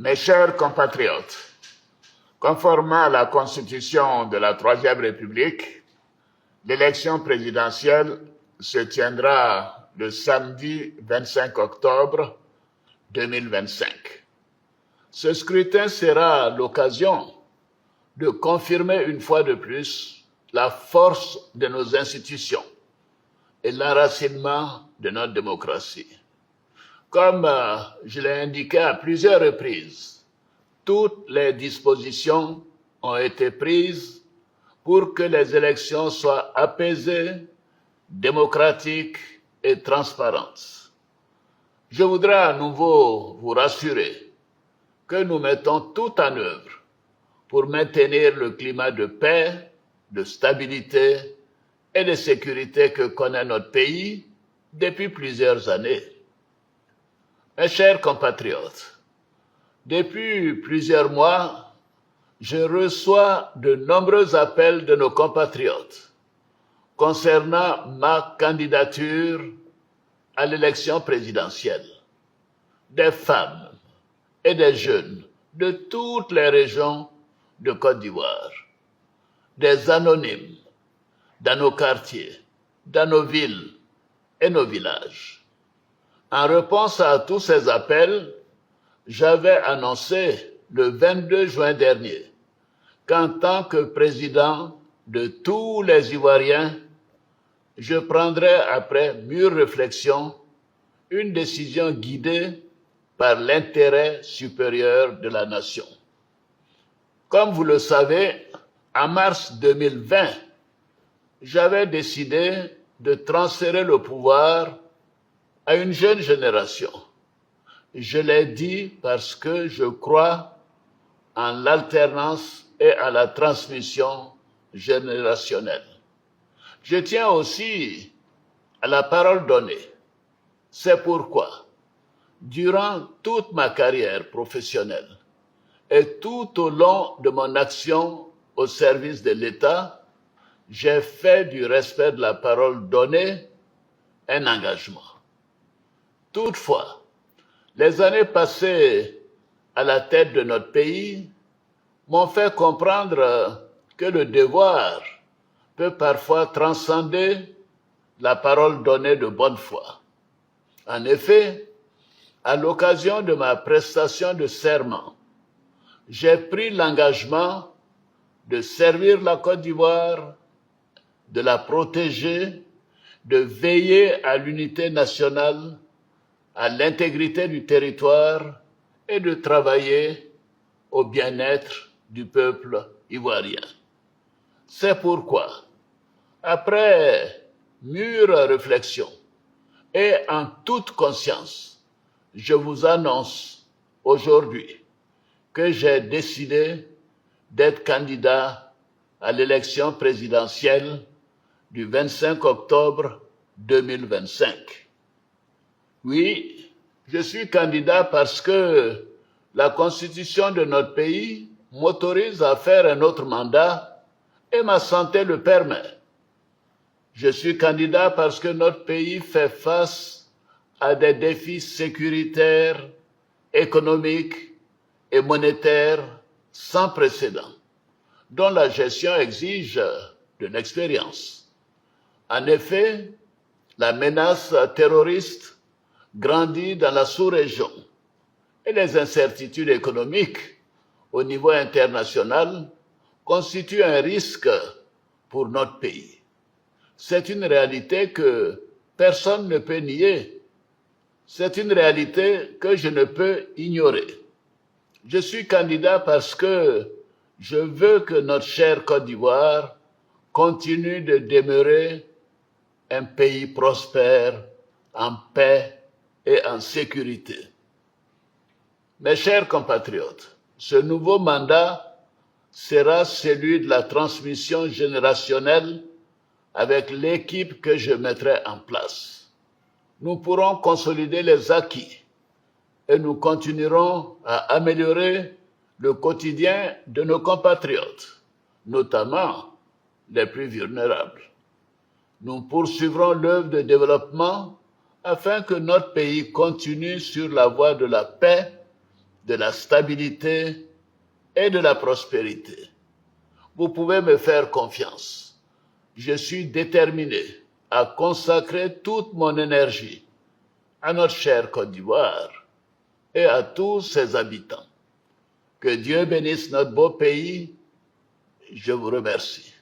Mes chers compatriotes, conformément à la Constitution de la Troisième République, l'élection présidentielle se tiendra le samedi 25 octobre 2025. Ce scrutin sera l'occasion de confirmer une fois de plus la force de nos institutions et l'enracinement de notre démocratie. Comme je l'ai indiqué à plusieurs reprises, toutes les dispositions ont été prises pour que les élections soient apaisées, démocratiques et transparentes. Je voudrais à nouveau vous rassurer que nous mettons tout en œuvre pour maintenir le climat de paix, de stabilité et de sécurité que connaît notre pays depuis plusieurs années. Mes chers compatriotes, depuis plusieurs mois, je reçois de nombreux appels de nos compatriotes concernant ma candidature à l'élection présidentielle. Des femmes et des jeunes de toutes les régions de Côte d'Ivoire, des anonymes dans nos quartiers, dans nos villes et nos villages. En réponse à tous ces appels, j'avais annoncé le 22 juin dernier qu'en tant que président de tous les Ivoiriens, je prendrais après mûre réflexion une décision guidée par l'intérêt supérieur de la nation. Comme vous le savez, en mars 2020, j'avais décidé de transférer le pouvoir à une jeune génération. Je l'ai dit parce que je crois en l'alternance et à la transmission générationnelle. Je tiens aussi à la parole donnée. C'est pourquoi, durant toute ma carrière professionnelle et tout au long de mon action au service de l'État, j'ai fait du respect de la parole donnée un engagement. Toutefois, les années passées à la tête de notre pays m'ont fait comprendre que le devoir peut parfois transcender la parole donnée de bonne foi. En effet, à l'occasion de ma prestation de serment, j'ai pris l'engagement de servir la Côte d'Ivoire, de la protéger, de veiller à l'unité nationale, à l'intégrité du territoire et de travailler au bien-être du peuple ivoirien. C'est pourquoi, après mûre réflexion et en toute conscience, je vous annonce aujourd'hui que j'ai décidé d'être candidat à l'élection présidentielle du 25 octobre 2025. Oui, je suis candidat parce que la Constitution de notre pays m'autorise à faire un autre mandat et ma santé le permet. Je suis candidat parce que notre pays fait face à des défis sécuritaires, économiques et monétaires sans précédent, dont la gestion exige de l'expérience. En effet, la menace terroriste grandit dans la sous-région et les incertitudes économiques au niveau international constituent un risque pour notre pays. C'est une réalité que personne ne peut nier. C'est une réalité que je ne peux ignorer. Je suis candidat parce que je veux que notre chère Côte d'Ivoire continue de demeurer un pays prospère, en paix et en sécurité. Mes chers compatriotes, ce nouveau mandat sera celui de la transmission générationnelle avec l'équipe que je mettrai en place. Nous pourrons consolider les acquis et nous continuerons à améliorer le quotidien de nos compatriotes, notamment les plus vulnérables. Nous poursuivrons l'œuvre de développement afin que notre pays continue sur la voie de la paix, de la stabilité et de la prospérité. Vous pouvez me faire confiance. Je suis déterminé à consacrer toute mon énergie à notre chère Côte d'Ivoire et à tous ses habitants. Que Dieu bénisse notre beau pays. Je vous remercie.